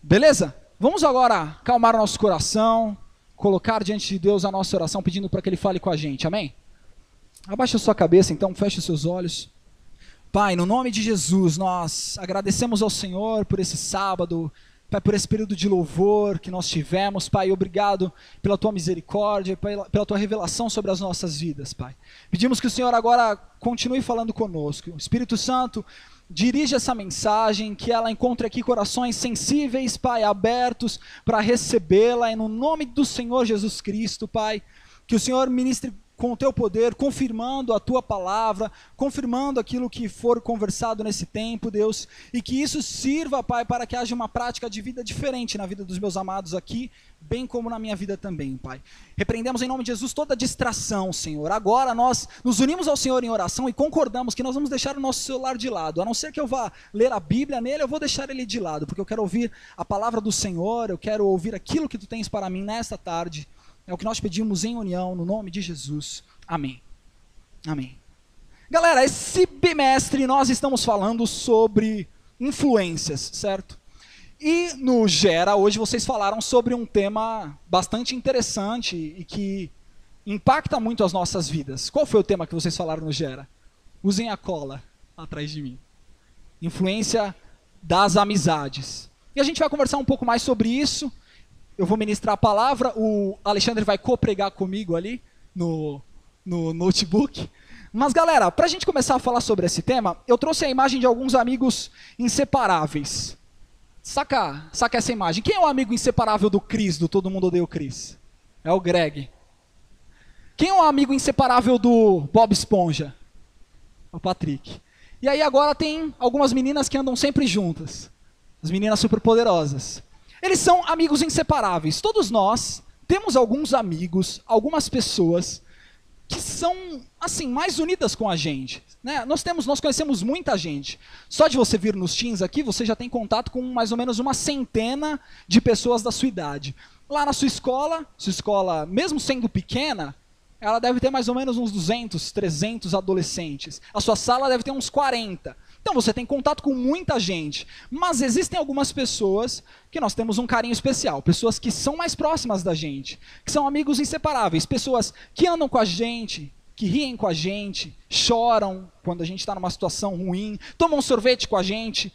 Beleza? Vamos agora acalmar o nosso coração, colocar diante de Deus a nossa oração, pedindo para que Ele fale com a gente, amém? Abaixa a sua cabeça então, feche os seus olhos. Pai, no nome de Jesus, nós agradecemos ao Senhor por esse sábado, Pai, por esse período de louvor que nós tivemos, Pai, obrigado pela Tua misericórdia, pela Tua revelação sobre as nossas vidas, Pai. Pedimos que o Senhor agora continue falando conosco. Espírito Santo, dirige essa mensagem, que ela encontre aqui corações sensíveis, Pai, abertos para recebê-la, e no nome do Senhor Jesus Cristo, Pai, que o Senhor ministre com o Teu poder, confirmando a Tua palavra, confirmando aquilo que for conversado nesse tempo, Deus, e que isso sirva, Pai, para que haja uma prática de vida diferente na vida dos meus amados aqui, bem como na minha vida também, Pai. Repreendemos em nome de Jesus toda distração, Senhor. Agora nós nos unimos ao Senhor em oração e concordamos que nós vamos deixar o nosso celular de lado. A não ser que eu vá ler a Bíblia nele, eu vou deixar ele de lado, porque eu quero ouvir a palavra do Senhor, eu quero ouvir aquilo que Tu tens para mim nesta tarde. É o que nós pedimos em união, no nome de Jesus. Amém. Amém. Galera, esse bimestre nós estamos falando sobre influências, certo? E no Gera, hoje vocês falaram sobre um tema bastante interessante e que impacta muito as nossas vidas. Qual foi o tema que vocês falaram no Gera? Usem a cola atrás de mim. Influência das amizades. E a gente vai conversar um pouco mais sobre isso. Eu vou ministrar a palavra, o Alexandre vai co-pregar comigo ali no notebook. Mas galera, para a gente começar a falar sobre esse tema, eu trouxe a imagem de alguns amigos inseparáveis. Saca essa imagem. Quem é o amigo inseparável do Chris, do Todo Mundo Odeia o Chris? É o Greg. Quem é o amigo inseparável do Bob Esponja? É o Patrick. E aí agora tem algumas meninas que andam sempre juntas. As meninas superpoderosas. Eles são amigos inseparáveis. Todos nós temos alguns amigos, algumas pessoas que são, assim, mais unidas com a gente, né? Nós conhecemos muita gente. Só de você vir nos teens aqui, você já tem contato com mais ou menos uma centena de pessoas da sua idade. Lá na sua escola, mesmo sendo pequena, ela deve ter mais ou menos uns 200, 300 adolescentes. A sua sala deve ter uns 40. Então você tem contato com muita gente, mas existem algumas pessoas que nós temos um carinho especial, pessoas que são mais próximas da gente, que são amigos inseparáveis, pessoas que andam com a gente, que riem com a gente, choram quando a gente está numa situação ruim, tomam sorvete com a gente,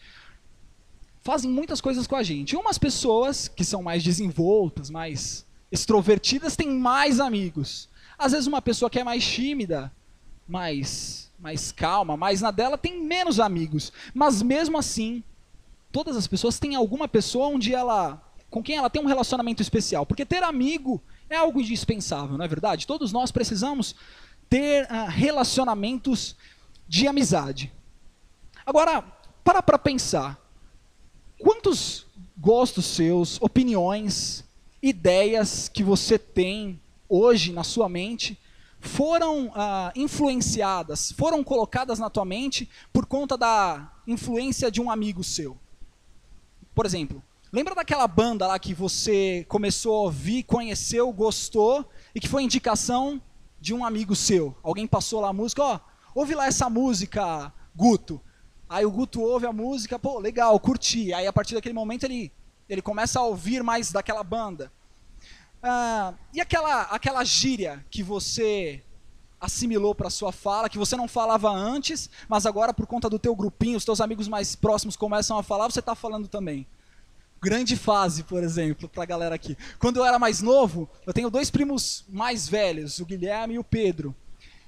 fazem muitas coisas com a gente. E umas pessoas que são mais desenvoltas, mais extrovertidas, têm mais amigos. Às vezes uma pessoa que é mais tímida, mais calma, mais na dela, tem menos amigos. Mas mesmo assim, todas as pessoas têm alguma pessoa com quem ela tem um relacionamento especial. Porque ter amigo é algo indispensável, não é verdade? Todos nós precisamos ter relacionamentos de amizade. Agora, para pensar. Quantos gostos seus, opiniões, ideias que você tem hoje na sua mente foram influenciadas, foram colocadas na tua mente por conta da influência de um amigo seu? Por exemplo, lembra daquela banda lá que você começou a ouvir, conheceu, gostou e que foi indicação de um amigo seu? Alguém passou lá a música, ouve lá essa música, Guto. Aí o Guto ouve a música, pô, legal, curti. Aí a partir daquele momento ele começa a ouvir mais daquela banda. E aquela gíria que você assimilou para sua fala, que você não falava antes, mas agora por conta do teu grupinho, os teus amigos mais próximos começam a falar, você está falando também. Grande fase, por exemplo, para a galera aqui. Quando eu era mais novo, eu tenho 2 primos mais velhos, o Guilherme e o Pedro.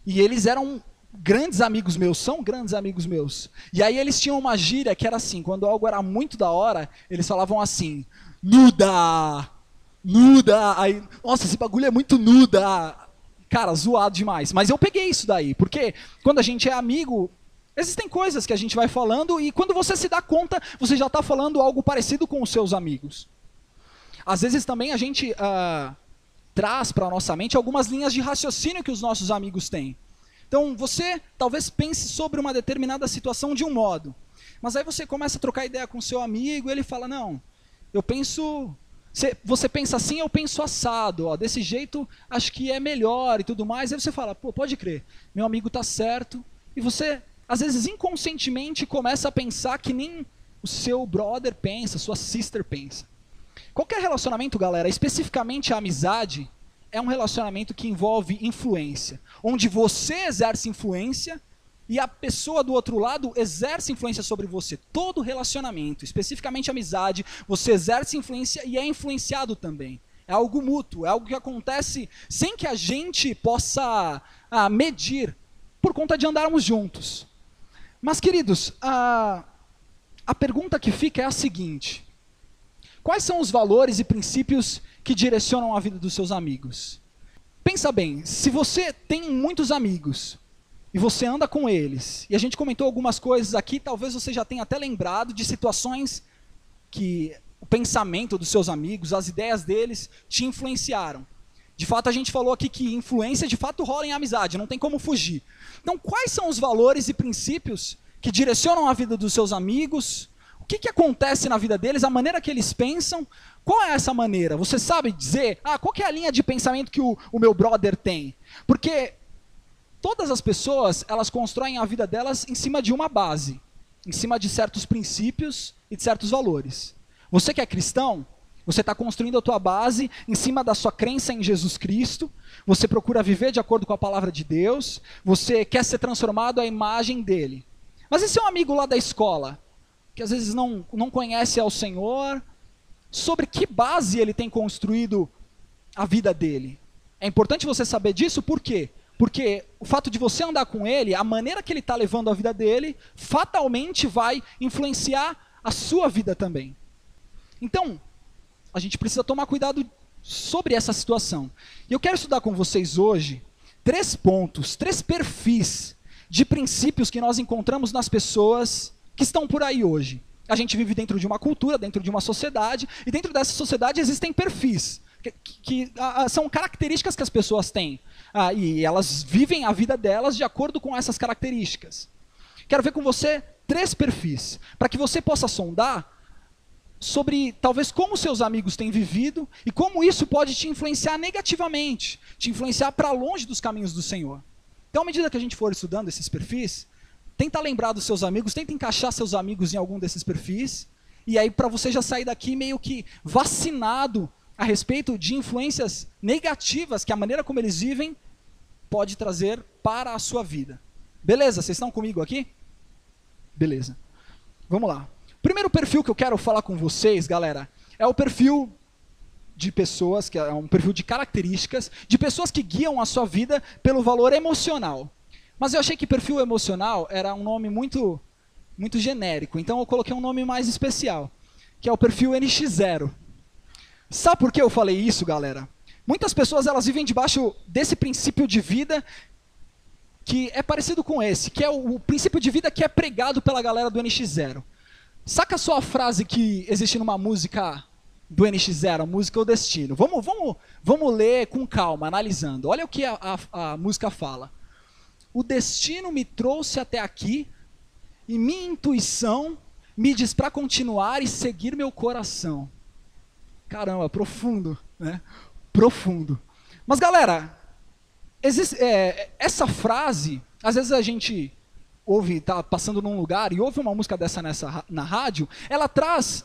E eles eram grandes amigos meus, são grandes amigos meus. E aí eles tinham uma gíria que era assim, quando algo era muito da hora, eles falavam assim, nuda! Nuda, aí, nossa, esse bagulho é muito nuda. Cara, zoado demais. Mas eu peguei isso daí, porque quando a gente é amigo, existem coisas que a gente vai falando e quando você se dá conta, você já está falando algo parecido com os seus amigos. Às vezes também a gente traz para a nossa mente algumas linhas de raciocínio que os nossos amigos têm. Então você talvez pense sobre uma determinada situação de um modo, mas aí você começa a trocar ideia com o seu amigo e ele fala, não, eu penso... Você pensa assim, eu penso assado, desse jeito acho que é melhor e tudo mais. Aí você fala, pô, pode crer, meu amigo está certo. E você, às vezes inconscientemente, começa a pensar que nem o seu brother pensa, sua sister pensa. Qualquer relacionamento, galera, especificamente a amizade, é um relacionamento que envolve influência, onde você exerce influência e a pessoa do outro lado exerce influência sobre você. Todo relacionamento, especificamente amizade, você exerce influência e é influenciado também. É algo mútuo, é algo que acontece sem que a gente possa medir, por conta de andarmos juntos. Mas, queridos, a pergunta que fica é a seguinte: quais são os valores e princípios que direcionam a vida dos seus amigos? Pensa bem, se você tem muitos amigos e você anda com eles, e a gente comentou algumas coisas aqui, talvez você já tenha até lembrado de situações que o pensamento dos seus amigos, as ideias deles te influenciaram. De fato, a gente falou aqui que influência de fato rola em amizade, não tem como fugir. Então, quais são os valores e princípios que direcionam a vida dos seus amigos? O que acontece na vida deles, a maneira que eles pensam? Qual é essa maneira? Você sabe dizer, qual que é a linha de pensamento que o meu brother tem? Porque todas as pessoas, elas constroem a vida delas em cima de uma base, em cima de certos princípios e de certos valores. Você que é cristão, você está construindo a tua base em cima da sua crença em Jesus Cristo, você procura viver de acordo com a palavra de Deus, você quer ser transformado à imagem dele. Mas e seu amigo lá da escola, que às vezes não conhece ao Senhor, sobre que base ele tem construído a vida dele? É importante você saber disso, por quê? Porque o fato de você andar com ele, a maneira que ele está levando a vida dele, fatalmente vai influenciar a sua vida também. Então, a gente precisa tomar cuidado sobre essa situação. E eu quero estudar com vocês hoje 3 pontos, 3 perfis de princípios que nós encontramos nas pessoas que estão por aí hoje. A gente vive dentro de uma cultura, dentro de uma sociedade, e dentro dessa sociedade existem perfis, que são características que as pessoas têm. E elas vivem a vida delas de acordo com essas características. Quero ver com você 3 perfis, para que você possa sondar sobre talvez como seus amigos têm vivido e como isso pode te influenciar negativamente, te influenciar para longe dos caminhos do Senhor. Então, à medida que a gente for estudando esses perfis, tenta lembrar dos seus amigos, tenta encaixar seus amigos em algum desses perfis, e aí para você já sair daqui meio que vacinado a respeito de influências negativas que a maneira como eles vivem pode trazer para a sua vida. Beleza? Vocês estão comigo aqui? Beleza. Vamos lá. O primeiro perfil que eu quero falar com vocês, galera, é o perfil de pessoas, que é um perfil de características, de pessoas que guiam a sua vida pelo valor emocional. Mas eu achei que perfil emocional era um nome muito genérico, então eu coloquei um nome mais especial, que é o perfil NX0. Sabe por que eu falei isso, galera? Muitas pessoas elas vivem debaixo desse princípio de vida que é parecido com esse, que é o princípio de vida que é pregado pela galera do NX0. Saca só a frase que existe numa música do NX0, a música O Destino. Vamos ler com calma, analisando. Olha o que a música fala. O destino me trouxe até aqui e minha intuição me diz para continuar e seguir meu coração. Caramba, profundo, né? Profundo. Mas, galera, essa frase, às vezes a gente ouve, tá passando num lugar e ouve uma música dessa na rádio, ela traz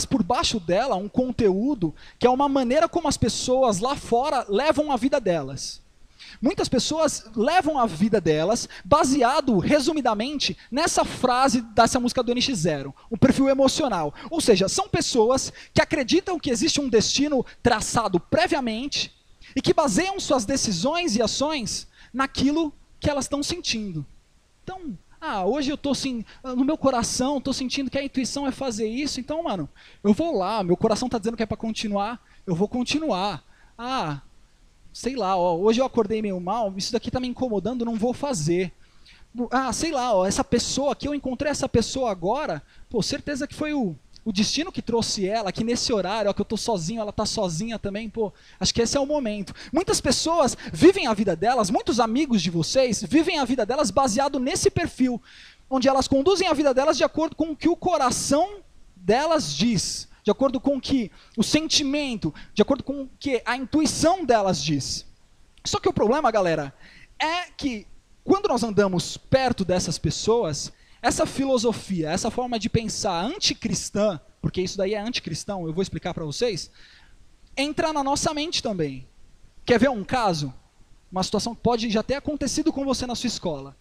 por baixo dela um conteúdo que é uma maneira como as pessoas lá fora levam a vida delas. Muitas pessoas levam a vida delas baseado, resumidamente, nessa frase dessa música do NX0, o perfil emocional. Ou seja, são pessoas que acreditam que existe um destino traçado previamente e que baseiam suas decisões e ações naquilo que elas estão sentindo. Então, hoje eu estou assim, no meu coração, estou sentindo que a intuição é fazer isso, então, mano, eu vou lá, meu coração está dizendo que é para continuar, eu vou continuar. Sei lá, hoje eu acordei meio mal, isso daqui está me incomodando, não vou fazer. Sei lá, essa pessoa aqui, eu encontrei essa pessoa agora, certeza que foi o destino que trouxe ela, que nesse horário, que eu estou sozinho, ela está sozinha também, acho que esse é o momento. Muitas pessoas vivem a vida delas, muitos amigos de vocês, vivem a vida delas baseado nesse perfil, onde elas conduzem a vida delas de acordo com o que o coração delas diz, de acordo com o que o sentimento, de acordo com o que a intuição delas diz. Só que o problema, galera, é que quando nós andamos perto dessas pessoas, essa filosofia, essa forma de pensar anticristã, porque isso daí é anticristão, eu vou explicar para vocês, entra na nossa mente também. Quer ver um caso? Uma situação que pode já ter acontecido com você na sua escola.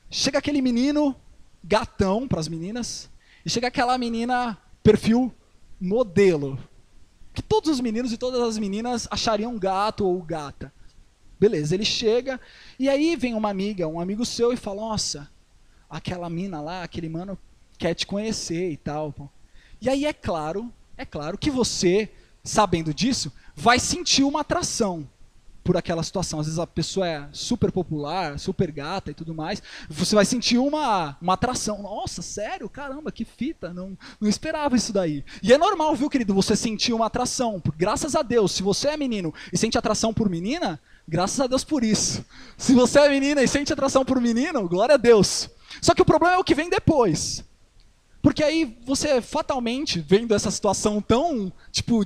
Chega aquele menino gatão para as meninas, e chega aquela menina perfil modelo, que todos os meninos e todas as meninas achariam gato ou gata. Beleza, ele chega, e aí vem uma amiga, um amigo seu, e fala, nossa, aquela mina lá, aquele mano quer te conhecer e tal. Pô. E aí é claro que você, sabendo disso, vai sentir uma atração por aquela situação. Às vezes a pessoa é super popular, super gata e tudo mais, você vai sentir uma atração. Nossa, sério? Caramba, que fita, não esperava isso daí. E é normal, viu, querido, você sentir uma atração. Graças a Deus, se você é menino e sente atração por menina, graças a Deus por isso. Se você é menina e sente atração por menino, glória a Deus. Só que o problema é o que vem depois. Porque aí você fatalmente, vendo essa situação tão, tipo,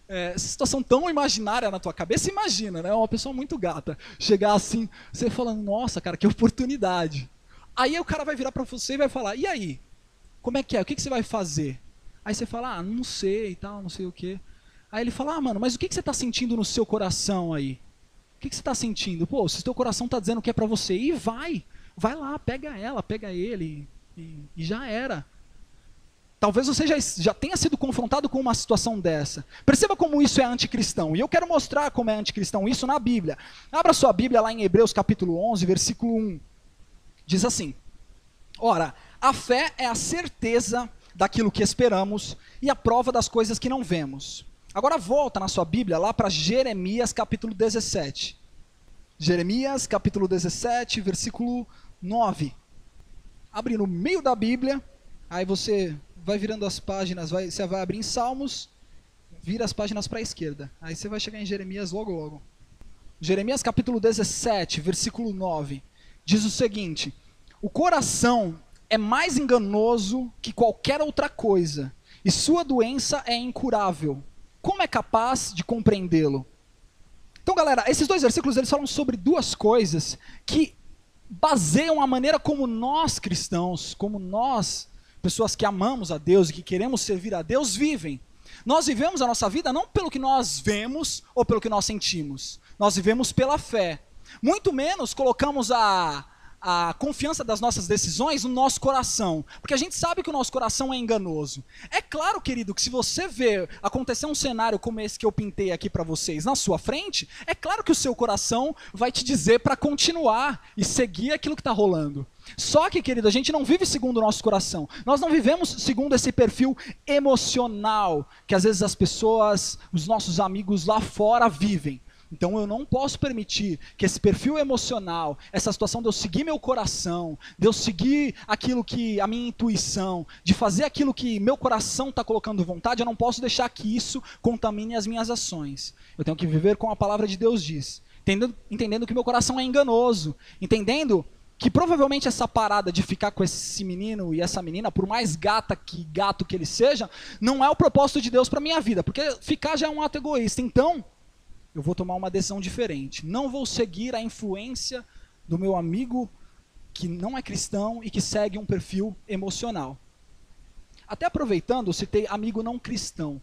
essa situação tão imaginária na tua cabeça, imagina, né? Uma pessoa muito gata, chegar assim, você falando, nossa, cara, que oportunidade. Aí o cara vai virar pra você e vai falar, e aí? Como é que é? O que você vai fazer? Aí você fala, não sei e tal, não sei o quê. Aí ele fala, mano, mas o que você tá sentindo no seu coração aí? O que você tá sentindo? Pô, se o teu coração tá dizendo que é pra você ir, vai lá, pega ela, pega ele, e já era. Talvez você já tenha sido confrontado com uma situação dessa. Perceba como isso é anticristão. E eu quero mostrar como é anticristão isso na Bíblia. Abra sua Bíblia lá em Hebreus capítulo 11, versículo 1. Diz assim, ora, a fé é a certeza daquilo que esperamos e a prova das coisas que não vemos. Agora volta na sua Bíblia lá para Jeremias capítulo 17. Jeremias capítulo 17, versículo 9. Abre no meio da Bíblia, aí você vai virando as páginas, você vai abrir em Salmos, vira as páginas para a esquerda. Aí você vai chegar em Jeremias logo. Jeremias capítulo 17, versículo 9. Diz o seguinte, o coração é mais enganoso que qualquer outra coisa, e sua doença é incurável. Como é capaz de compreendê-lo? Então, galera, esses dois versículos eles falam sobre duas coisas que baseiam a maneira como nós cristãos, como nós, pessoas que amamos a Deus e que queremos servir a Deus, vivem. Nós vivemos a nossa vida não pelo que nós vemos ou pelo que nós sentimos. Nós vivemos pela fé. Muito menos colocamos a confiança das nossas decisões no nosso coração, porque a gente sabe que o nosso coração é enganoso. É claro, querido, que se você vê acontecer um cenário como esse que eu pintei aqui para vocês na sua frente, é claro que o seu coração vai te dizer para continuar e seguir aquilo que está rolando. Só que, querido, a gente não vive segundo o nosso coração. Nós não vivemos segundo esse perfil emocional que às vezes as pessoas, os nossos amigos lá fora vivem. Então eu não posso permitir que esse perfil emocional, essa situação de eu seguir meu coração, de eu seguir aquilo que a minha intuição, de fazer aquilo que meu coração está colocando vontade, eu não posso deixar que isso contamine as minhas ações. Eu tenho que viver com a palavra de Deus diz, entendendo que meu coração é enganoso, entendendo que provavelmente essa parada de ficar com esse menino e essa menina, por mais gato que ele seja, não é o propósito de Deus para minha vida, porque ficar já é um ato egoísta. Então eu vou tomar uma decisão diferente. Não vou seguir a influência do meu amigo que não é cristão e que segue um perfil emocional. Até aproveitando, eu citei amigo não cristão.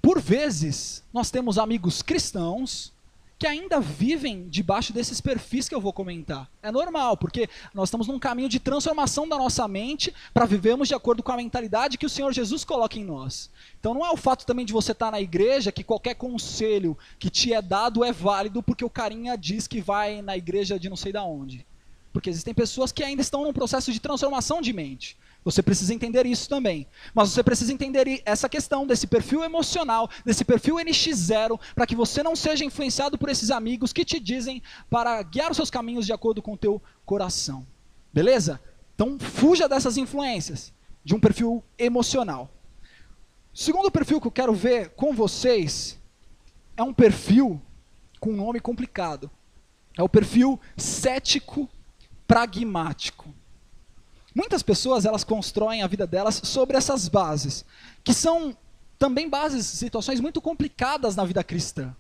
Por vezes, nós temos amigos cristãos que ainda vivem debaixo desses perfis que eu vou comentar. É normal, porque nós estamos num caminho de transformação da nossa mente para vivermos de acordo com a mentalidade que o Senhor Jesus coloca em nós. Então não é o fato também de você estar na igreja que qualquer conselho que te é dado é válido porque o carinha diz que vai na igreja de não sei da onde. Porque existem pessoas que ainda estão num processo de transformação de mente. Você precisa entender isso também. Mas você precisa entender essa questão desse perfil emocional, desse perfil NX0, para que você não seja influenciado por esses amigos que te dizem para guiar os seus caminhos de acordo com o teu coração. Beleza? Então fuja dessas influências de um perfil emocional. O segundo perfil que eu quero ver com vocês é um perfil com um nome complicado. É o perfil cético pragmático. Muitas pessoas, elas constroem a vida delas sobre essas bases, que são também bases, situações muito complicadas na vida cristã.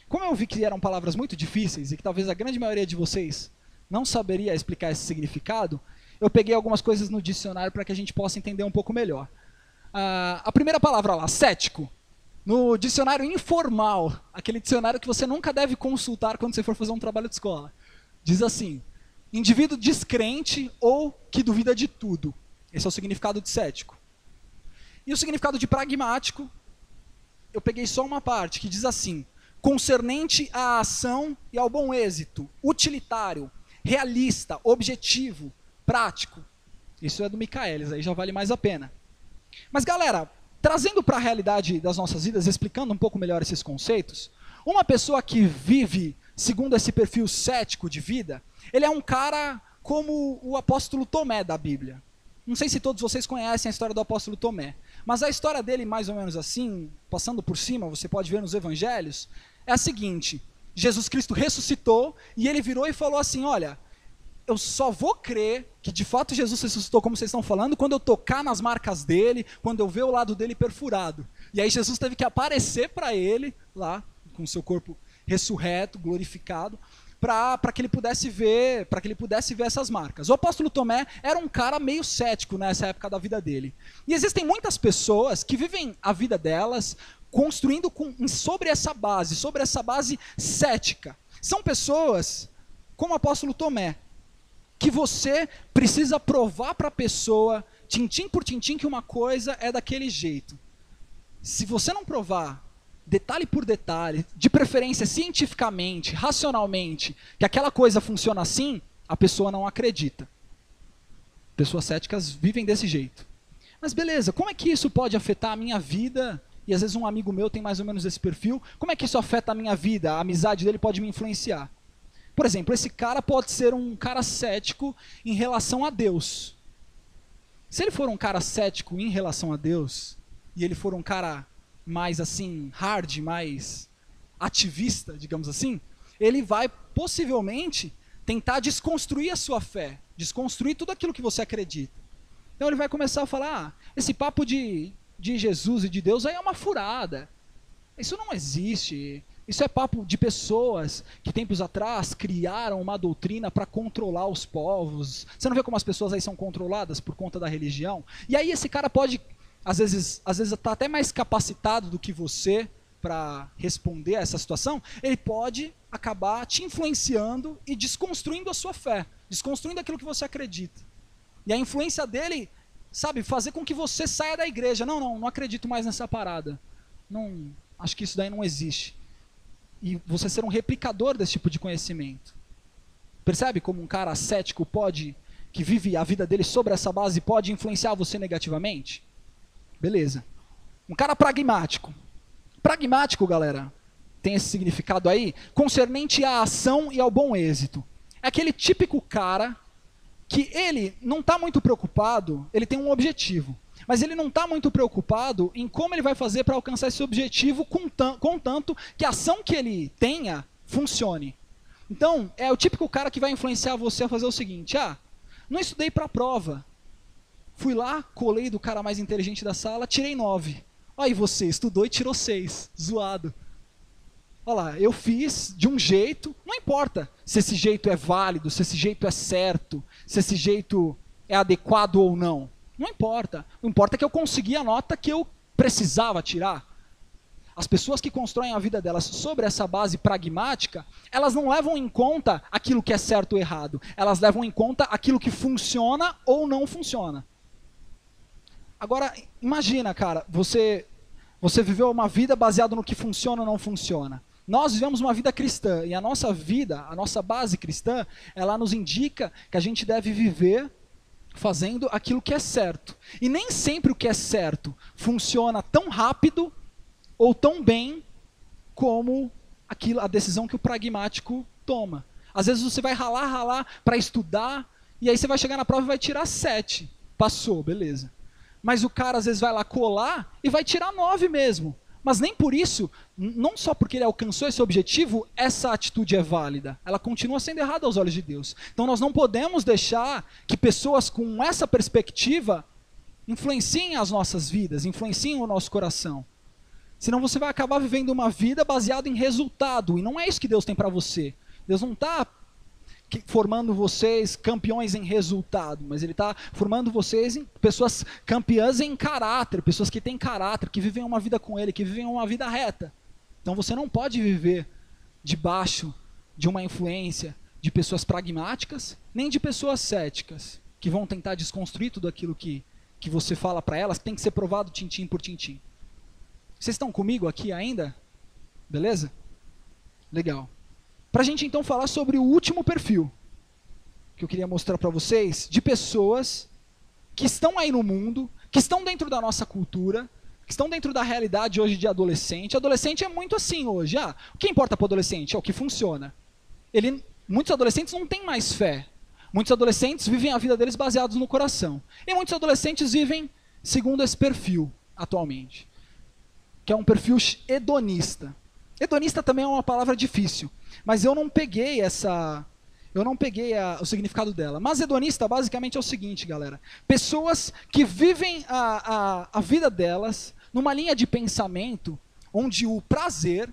Como eu vi que eram palavras muito difíceis e que talvez a grande maioria de vocês não saberia explicar esse significado, eu peguei algumas coisas no dicionário para que a gente possa entender um pouco melhor. A primeira palavra lá, cético. No dicionário informal, aquele dicionário que você nunca deve consultar quando você for fazer um trabalho de escola, diz assim: indivíduo descrente ou que duvida de tudo. Esse é o significado de cético. E o significado de pragmático, eu peguei só uma parte, que diz assim: concernente à ação e ao bom êxito, utilitário, realista, objetivo, prático. Isso é do Michaelis, aí já vale mais a pena. Mas galera, trazendo para a realidade das nossas vidas, explicando um pouco melhor esses conceitos, uma pessoa que vive segundo esse perfil cético de vida, ele é um cara como o apóstolo Tomé da Bíblia. Não sei se todos vocês conhecem a história do apóstolo Tomé, mas a história dele, mais ou menos assim, passando por cima, você pode ver nos evangelhos, é a seguinte: Jesus Cristo ressuscitou e ele virou e falou assim: olha, eu só vou crer que de fato Jesus ressuscitou, como vocês estão falando, quando eu tocar nas marcas dele, quando eu ver o lado dele perfurado. E aí Jesus teve que aparecer para ele, lá, com o seu corpo ressurreto, glorificado, para que ele pudesse ver, essas marcas. O apóstolo Tomé era um cara meio cético nessa época da vida dele. E existem muitas pessoas que vivem a vida delas construindo sobre essa base cética. São pessoas como o apóstolo Tomé, que você precisa provar para a pessoa, tintim por tintim, que uma coisa é daquele jeito. Se você não provar, detalhe por detalhe, de preferência cientificamente, racionalmente, que aquela coisa funciona assim, a pessoa não acredita. Pessoas céticas vivem desse jeito. Mas beleza, como é que isso pode afetar a minha vida? E às vezes um amigo meu tem mais ou menos esse perfil. Como é que isso afeta a minha vida? A amizade dele pode me influenciar. Por exemplo, esse cara pode ser um cara cético em relação a Deus. Se ele for um cara cético em relação a Deus, e ele for um cara mais assim, hard, mais ativista, digamos assim, ele vai possivelmente tentar desconstruir a sua fé, desconstruir tudo aquilo que você acredita. Então ele vai começar a falar: esse papo de Jesus e de Deus aí é uma furada, isso não existe, isso é papo de pessoas que tempos atrás criaram uma doutrina para controlar os povos. Você não vê como as pessoas aí são controladas por conta da religião? E aí esse cara pode, às vezes está até mais capacitado do que você para responder a essa situação, ele pode acabar te influenciando e desconstruindo a sua fé, desconstruindo aquilo que você acredita. E a influência dele, sabe, fazer com que você saia da igreja. Não acredito mais nessa parada. Não, acho que isso daí não existe. E você ser um replicador desse tipo de conhecimento. Percebe como um cara cético que vive a vida dele sobre essa base, pode influenciar você negativamente? Beleza. Um cara pragmático. Pragmático, galera, tem esse significado aí, concernente à ação e ao bom êxito. É aquele típico cara que ele não está muito preocupado, ele tem um objetivo, mas ele não está muito preocupado em como ele vai fazer para alcançar esse objetivo, contanto que a ação que ele tenha funcione. Então, é o típico cara que vai influenciar você a fazer o seguinte: não estudei para a prova, fui lá, colei do cara mais inteligente da sala, tirei 9. Aí você estudou e tirou 6, zoado. Olha lá, eu fiz de um jeito, não importa se esse jeito é válido, se esse jeito é certo, se esse jeito é adequado ou não. Não importa. O que importa é que eu consegui a nota que eu precisava tirar. As pessoas que constroem a vida delas sobre essa base pragmática, elas não levam em conta aquilo que é certo ou errado. Elas levam em conta aquilo que funciona ou não funciona. Agora, imagina, cara, você viveu uma vida baseada no que funciona ou não funciona. Nós vivemos uma vida cristã, e a nossa base cristã, ela nos indica que a gente deve viver fazendo aquilo que é certo. E nem sempre o que é certo funciona tão rápido ou tão bem como a decisão que o pragmático toma. Às vezes você vai ralar para estudar, e aí você vai chegar na prova e vai tirar 7. Passou, beleza. Mas o cara às vezes vai lá colar e vai tirar 9 mesmo. Mas nem por isso, não só porque ele alcançou esse objetivo, essa atitude é válida. Ela continua sendo errada aos olhos de Deus. Então nós não podemos deixar que pessoas com essa perspectiva influenciem as nossas vidas, influenciem o nosso coração. Senão você vai acabar vivendo uma vida baseada em resultado. E não é isso que Deus tem para você. Deus não está formando vocês campeões em resultado, mas ele está formando vocês em pessoas campeãs em caráter, pessoas que têm caráter, que vivem uma vida com ele, que vivem uma vida reta. Então você não pode viver debaixo de uma influência de pessoas pragmáticas, nem de pessoas céticas, que vão tentar desconstruir tudo aquilo que você fala para elas, que tem que ser provado tintim por tintim. Vocês estão comigo aqui ainda? Beleza? Legal. Para a gente então falar sobre o último perfil que eu queria mostrar para vocês, de pessoas que estão aí no mundo, que estão dentro da nossa cultura, que estão dentro da realidade hoje de adolescente. Adolescente é muito assim hoje. O que importa para o adolescente é o que funciona. Muitos adolescentes não têm mais fé. Muitos adolescentes vivem a vida deles baseados no coração. E muitos adolescentes vivem segundo esse perfil atualmente, que é um perfil hedonista. Hedonista também é uma palavra difícil, mas eu não peguei o significado dela. Mas hedonista basicamente é o seguinte, galera. Pessoas que vivem a vida delas numa linha de pensamento onde o prazer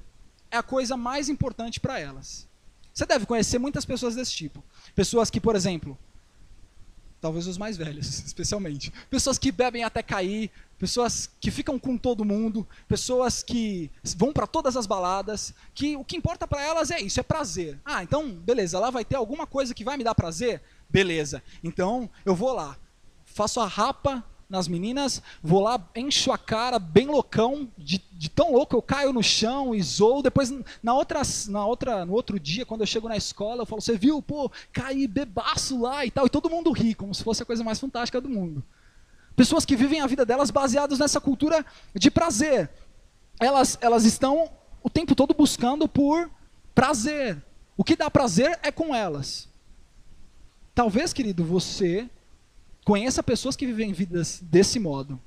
é a coisa mais importante para elas. Você deve conhecer muitas pessoas desse tipo. Pessoas que, por exemplo, talvez os mais velhos, especialmente. Pessoas que bebem até cair, pessoas que ficam com todo mundo, pessoas que vão para todas as baladas, que o que importa para elas é isso, é prazer. Então, beleza, lá vai ter alguma coisa que vai me dar prazer? Beleza, então eu vou lá, faço a rapa nas meninas, vou lá, encho a cara bem loucão, de tão louco eu caio no chão e zoo. Depois, no outro dia, quando eu chego na escola, eu falo, você viu, caí bebaço lá e tal, e todo mundo ri, como se fosse a coisa mais fantástica do mundo. Pessoas que vivem a vida delas baseadas nessa cultura de prazer. Elas estão o tempo todo buscando por prazer. O que dá prazer é com elas. Talvez, querido, você conheça pessoas que vivem vidas desse modo.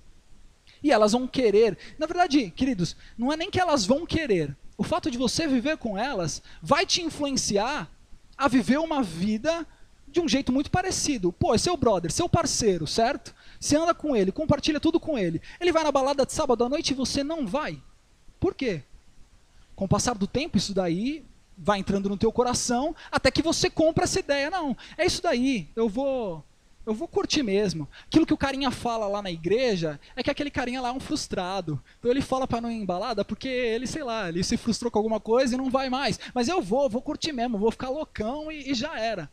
E elas vão querer. Na verdade, queridos, não é nem que elas vão querer. O fato de você viver com elas vai te influenciar a viver uma vida de um jeito muito parecido. É seu brother, seu parceiro, certo? Você anda com ele, compartilha tudo com ele. Ele vai na balada de sábado à noite e você não vai. Por quê? Com o passar do tempo, isso daí vai entrando no teu coração, até que você compra essa ideia. Não, é isso daí, eu vou curtir mesmo. Aquilo que o carinha fala lá na igreja é que aquele carinha lá é um frustrado. Então ele fala para não ir em balada porque ele, sei lá, ele se frustrou com alguma coisa e não vai mais. Mas eu vou curtir mesmo, vou ficar loucão e já era.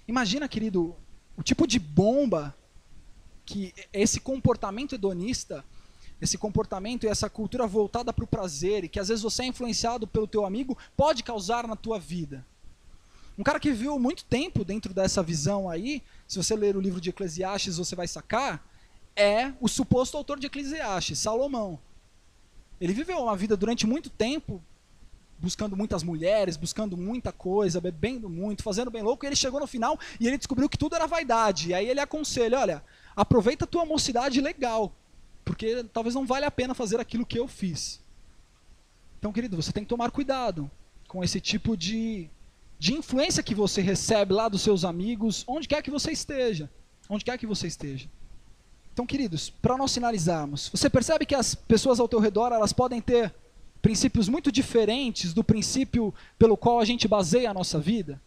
Imagina, querido, o tipo de bomba que esse comportamento hedonista, esse comportamento e essa cultura voltada para o prazer, e que às vezes você é influenciado pelo teu amigo, pode causar na tua vida. Um cara que viveu muito tempo dentro dessa visão aí, se você ler o livro de Eclesiastes, você vai sacar, é o suposto autor de Eclesiastes, Salomão. Ele viveu uma vida durante muito tempo, buscando muitas mulheres, buscando muita coisa, bebendo muito, fazendo bem louco, e ele chegou no final e ele descobriu que tudo era vaidade. E aí ele aconselha, olha, aproveita a tua mocidade legal, porque talvez não valha a pena fazer aquilo que eu fiz. Então, querido, você tem que tomar cuidado com esse tipo de influência que você recebe lá dos seus amigos, onde quer que você esteja. Onde quer que você esteja. Então, queridos, para nós finalizarmos, você percebe que as pessoas ao teu redor, elas podem ter princípios muito diferentes do princípio pelo qual a gente baseia a nossa vida?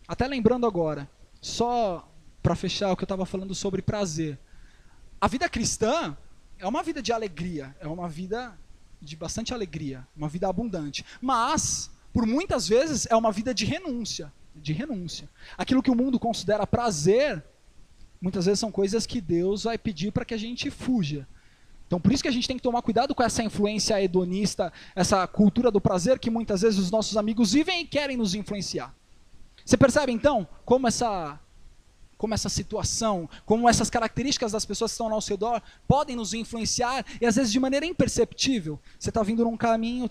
Até lembrando agora, só para fechar o que eu estava falando sobre prazer. A vida cristã é uma vida de alegria, é uma vida de bastante alegria, uma vida abundante. Mas, por muitas vezes, é uma vida de renúncia. Aquilo que o mundo considera prazer, muitas vezes são coisas que Deus vai pedir para que a gente fuja. Então, por isso que a gente tem que tomar cuidado com essa influência hedonista, essa cultura do prazer que muitas vezes os nossos amigos vivem e querem nos influenciar. Você percebe, então, como essa situação, como essas características das pessoas que estão ao nosso redor podem nos influenciar e às vezes de maneira imperceptível. Você está vindo num caminho,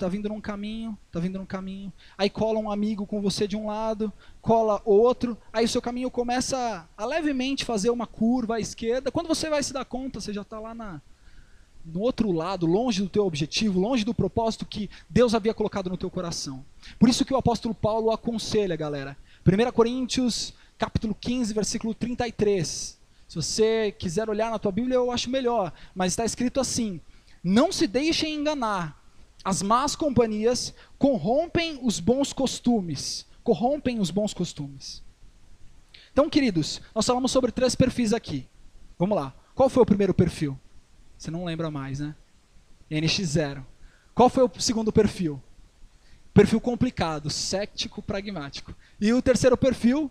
aí cola um amigo com você de um lado, cola outro, aí o seu caminho começa a levemente fazer uma curva à esquerda. Quando você vai se dar conta, você já está lá no outro lado, longe do teu objetivo, longe do propósito que Deus havia colocado no teu coração. Por isso que o apóstolo Paulo aconselha, galera. 1 Coríntios, capítulo 15, versículo 33. Se você quiser olhar na tua Bíblia, eu acho melhor. Mas está escrito assim: não se deixem enganar. As más companhias corrompem os bons costumes. Então, queridos, nós falamos sobre 3 perfis aqui. Vamos lá. Qual foi o primeiro perfil? Você não lembra mais, né? NX0. Qual foi o segundo perfil? Perfil complicado, cético, pragmático. E o terceiro perfil?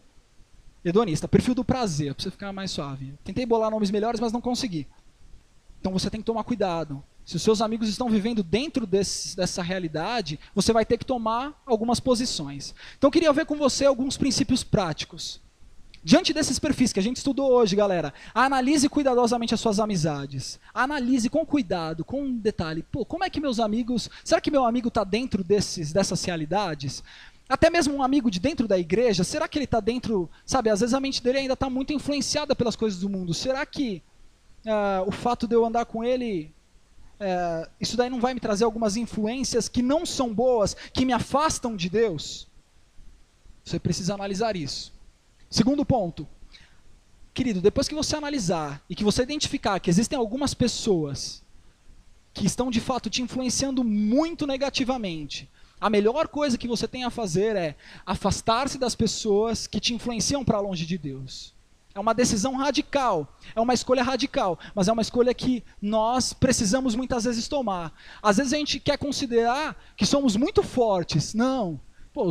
Hedonista, perfil do prazer, para você ficar mais suave. Tentei bolar nomes melhores, mas não consegui. Então você tem que tomar cuidado. Se os seus amigos estão vivendo dentro dessa realidade, você vai ter que tomar algumas posições. Então eu queria ver com você alguns princípios práticos. Diante desses perfis que a gente estudou hoje, galera, analise cuidadosamente as suas amizades. Analise com cuidado, com um detalhe. Pô, como é que meus amigos... Será que meu amigo está dentro dessas realidades? Até mesmo um amigo de dentro da igreja, será que ele está dentro... Sabe, às vezes a mente dele ainda está muito influenciada pelas coisas do mundo. Será que o fato de eu andar com ele... isso daí não vai me trazer algumas influências que não são boas, que me afastam de Deus? Você precisa analisar isso. Segundo ponto, querido, depois que você analisar e que você identificar que existem algumas pessoas que estão de fato te influenciando muito negativamente, a melhor coisa que você tem a fazer é afastar-se das pessoas que te influenciam para longe de Deus. É uma decisão radical, é uma escolha radical, mas é uma escolha que nós precisamos muitas vezes tomar. Às vezes a gente quer considerar que somos muito fortes. Não, pô,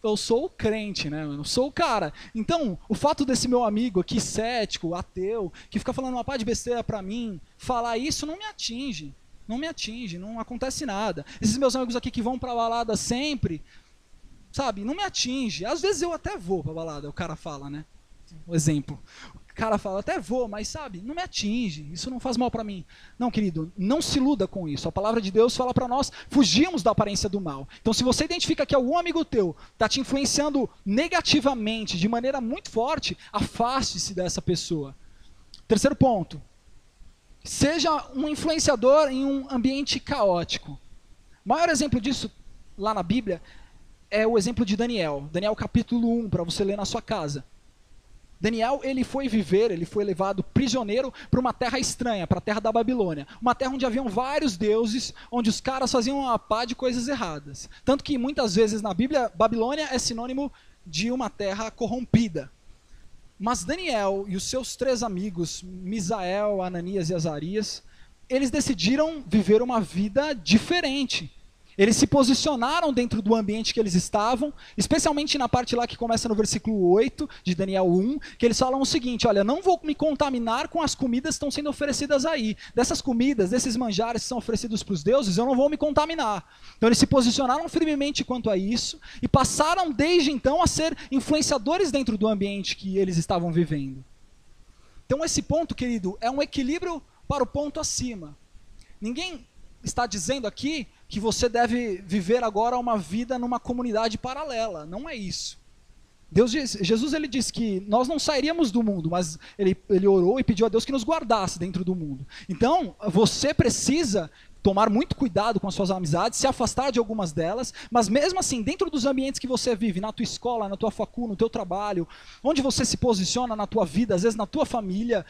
eu sou o crente, né? Eu sou o cara. Então, o fato desse meu amigo aqui, cético, ateu, que fica falando uma pá de besteira pra mim, falar isso não me atinge. Não me atinge, não acontece nada. Esses meus amigos aqui que vão pra balada sempre, sabe, não me atinge. Às vezes eu até vou pra balada, o cara fala, né? Um exemplo. O cara fala, até vou, mas sabe, não me atinge, isso não faz mal para mim. Não, querido, não se iluda com isso. A palavra de Deus fala para nós, fugirmos da aparência do mal. Então, se você identifica que algum amigo teu está te influenciando negativamente, de maneira muito forte, afaste-se dessa pessoa. Terceiro ponto, seja um influenciador em um ambiente caótico. O maior exemplo disso, lá na Bíblia, é o exemplo de Daniel. Daniel capítulo 1, para você ler na sua casa. Daniel, ele foi levado prisioneiro para uma terra estranha, para a terra da Babilônia. Uma terra onde haviam vários deuses, onde os caras faziam uma pá de coisas erradas. Tanto que muitas vezes na Bíblia, Babilônia é sinônimo de uma terra corrompida. Mas Daniel e os seus 3 amigos, Misael, Ananias e Azarias, eles decidiram viver uma vida diferente. Eles se posicionaram dentro do ambiente que eles estavam, especialmente na parte lá que começa no versículo 8 de Daniel 1, que eles falam o seguinte, olha, não vou me contaminar com as comidas que estão sendo oferecidas aí. Dessas comidas, desses manjares que são oferecidos para os deuses, eu não vou me contaminar. Então eles se posicionaram firmemente quanto a isso e passaram desde então a ser influenciadores dentro do ambiente que eles estavam vivendo. Então esse ponto, querido, é um equilíbrio para o ponto acima. Ninguém está dizendo aqui que você deve viver agora uma vida numa comunidade paralela. Não é isso. Jesus ele disse que nós não sairíamos do mundo, mas ele orou e pediu a Deus que nos guardasse dentro do mundo. Então, você precisa tomar muito cuidado com as suas amizades, se afastar de algumas delas, mas mesmo assim, dentro dos ambientes que você vive, na tua escola, na tua facu, no teu trabalho, onde você se posiciona na tua vida, às vezes na tua família,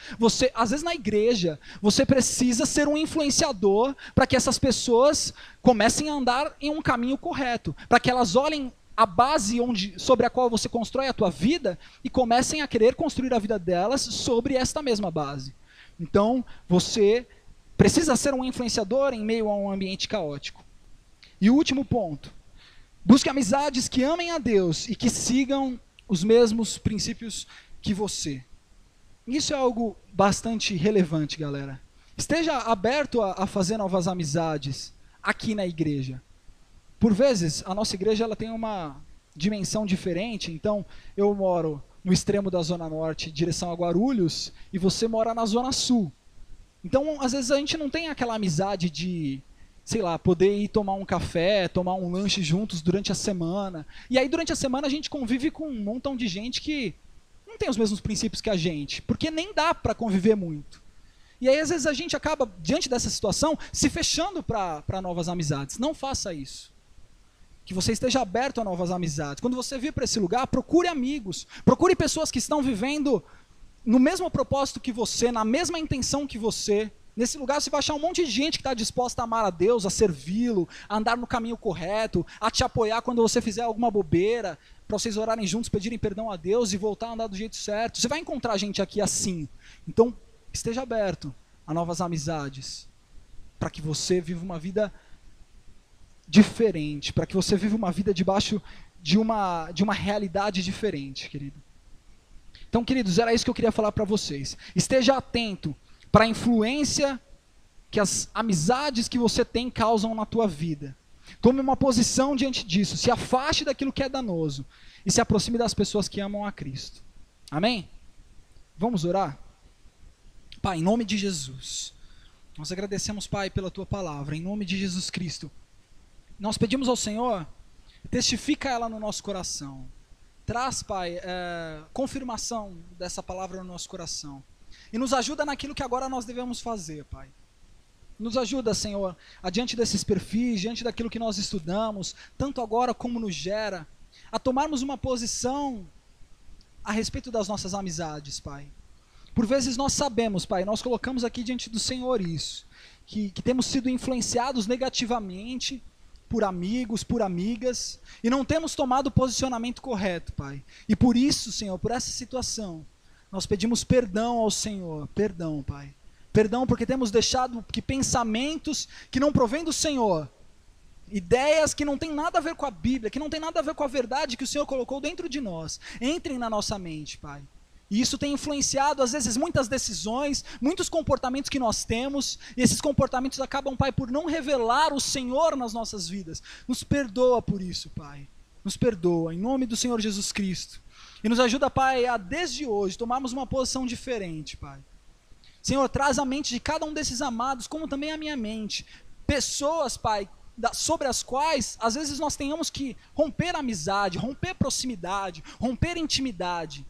às vezes na igreja, você precisa ser um influenciador para que essas pessoas comecem a andar em um caminho correto, para que elas olhem a base sobre a qual você constrói a tua vida e comecem a querer construir a vida delas sobre esta mesma base. Então, você precisa ser um influenciador em meio a um ambiente caótico. E o último ponto, busque amizades que amem a Deus e que sigam os mesmos princípios que você. Isso é algo bastante relevante, galera. Esteja aberto a fazer novas amizades aqui na igreja. Por vezes, a nossa igreja ela tem uma dimensão diferente, então eu moro no extremo da Zona Norte, em direção a Guarulhos, e você mora na Zona Sul. Então, às vezes a gente não tem aquela amizade de, sei lá, poder ir tomar um café, tomar um lanche juntos durante a semana. E aí, durante a semana, a gente convive com um montão de gente que não tem os mesmos princípios que a gente, porque nem dá para conviver muito. E aí, às vezes, a gente acaba, diante dessa situação, se fechando para novas amizades. Não faça isso. Que você esteja aberto a novas amizades. Quando você vir para esse lugar, procure amigos. Procure pessoas que estão vivendo no mesmo propósito que você, na mesma intenção que você. Nesse lugar você vai achar um monte de gente que está disposta a amar a Deus, a servi-lo, a andar no caminho correto, a te apoiar quando você fizer alguma bobeira. para vocês orarem juntos, pedirem perdão a Deus e voltar a andar do jeito certo. Você vai encontrar gente aqui assim. Então, esteja aberto a novas amizades, para que você viva uma vida diferente, para que você viva uma vida debaixo de uma realidade diferente, querido. Então, queridos, era isso que eu queria falar para vocês. Esteja atento para a influência que as amizades que você tem causam na tua vida. Tome uma posição diante disso, se afaste daquilo que é danoso e se aproxime das pessoas que amam a Cristo. Amém? Vamos orar? Pai, em nome de Jesus, nós agradecemos, Pai, pela tua palavra, em nome de Jesus Cristo. Nós pedimos ao Senhor, testifica ela no nosso coração. Traz, Pai, confirmação dessa palavra no nosso coração. E nos ajuda naquilo que agora nós devemos fazer, Pai. Nos ajuda, Senhor, adiante desses perfis, diante daquilo que nós estudamos, tanto agora como nos gera, a tomarmos uma posição a respeito das nossas amizades, Pai. Por vezes nós sabemos, Pai, nós colocamos aqui diante do Senhor isso, que temos sido influenciados negativamente por amigos, por amigas, e não temos tomado o posicionamento correto, Pai. E por isso, Senhor, por essa situação, nós pedimos perdão ao Senhor, perdão, Pai. Perdão porque temos deixado que pensamentos que não provêm do Senhor, ideias que não tem nada a ver com a Bíblia, que não tem nada a ver com a verdade que o Senhor colocou dentro de nós, entrem na nossa mente, Pai. E isso tem influenciado, às vezes, muitas decisões, muitos comportamentos que nós temos, e esses comportamentos acabam, Pai, por não revelar o Senhor nas nossas vidas. Nos perdoa por isso, Pai. Nos perdoa, em nome do Senhor Jesus Cristo. E nos ajuda, Pai, a desde hoje tomarmos uma posição diferente, Pai. Senhor, traz a mente de cada um desses amados, como também a minha mente. Pessoas, Pai, sobre as quais, às vezes, nós tenhamos que romper amizade, romper proximidade, romper intimidade.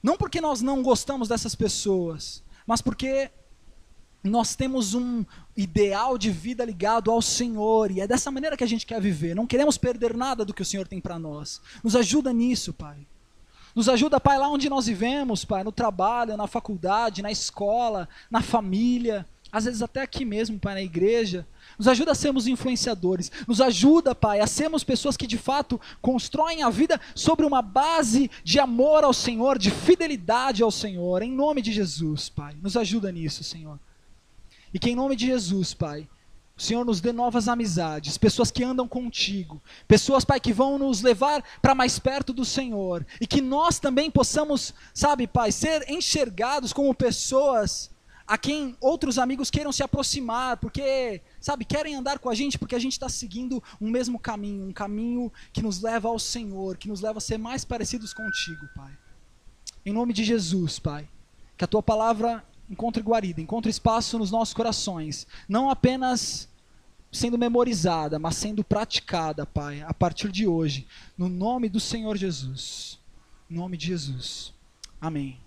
Não porque nós não gostamos dessas pessoas, mas porque nós temos um ideal de vida ligado ao Senhor, e é dessa maneira que a gente quer viver. Não queremos perder nada do que o Senhor tem para nós. Nos ajuda nisso, Pai. Nos ajuda, Pai, lá onde nós vivemos, Pai, no trabalho, na faculdade, na escola, na família, às vezes até aqui mesmo, Pai, na igreja. Nos ajuda a sermos influenciadores. Nos ajuda, Pai, a sermos pessoas que de fato constroem a vida sobre uma base de amor ao Senhor, de fidelidade ao Senhor, em nome de Jesus, Pai. Nos ajuda nisso, Senhor. E que em nome de Jesus, Pai, o Senhor nos dê novas amizades, pessoas que andam contigo, pessoas, Pai, que vão nos levar para mais perto do Senhor, e que nós também possamos, sabe, Pai, ser enxergados como pessoas a quem outros amigos queiram se aproximar, porque, sabe, querem andar com a gente, porque a gente está seguindo um mesmo caminho, um caminho que nos leva ao Senhor, que nos leva a ser mais parecidos contigo, Pai. Em nome de Jesus, Pai, que a Tua palavra encontre guarida, encontre espaço nos nossos corações, não apenas sendo memorizada, mas sendo praticada, Pai, a partir de hoje, no nome do Senhor Jesus. Em nome de Jesus. Amém.